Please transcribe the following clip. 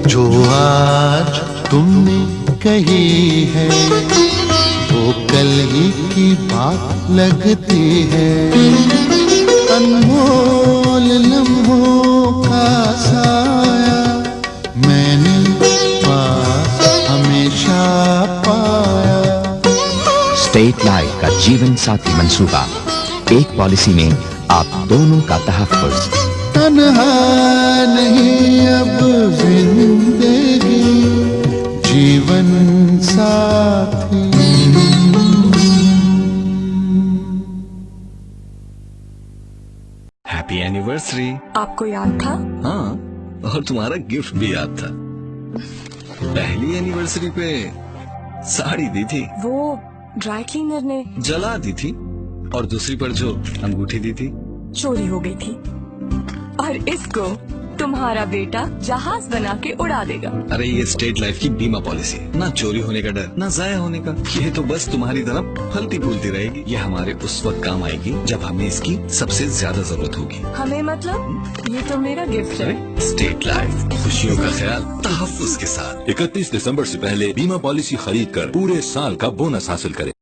जो आज तुमने कही है वो कल ही की बात लगती है। अनमोल लम्हों का साया मैंने पास हमेशा पाया। स्टेट लाइफ का जीवन साथी मंसूबा, एक पॉलिसी में आप दोनों का तहफ़्फ़ुज़। तन्हा नहीं अब जिंदगी जीवन साथी। Happy anniversary. आपको याद था? हाँ, और तुम्हारा गिफ्ट भी याद था। पहली एनिवर्सरी पे साड़ी दी थी, वो ड्राई क्लीनर ने जला दी थी, और दूसरी पर जो अंगूठी दी थी चोरी हो गई थी। और इसको तुम्हारा बेटा जहाज बना के उड़ा देगा। अरे ये स्टेट लाइफ की बीमा पॉलिसी है, ना चोरी होने का डर, ना जाया होने का। ये तो बस तुम्हारी तरफ फलती फूलती रहेगी। ये हमारे उस वक्त काम आएगी जब हमें इसकी सबसे ज्यादा जरूरत होगी। हमें मतलब ये तो मेरा गिफ्ट है। स्टेट लाइफ, खुशियों का ख्याल तहफ़्फ़ुज़ के साथ। 31 दिसंबर से पहले बीमा पॉलिसी खरीद कर पूरे साल का बोनस हासिल करें।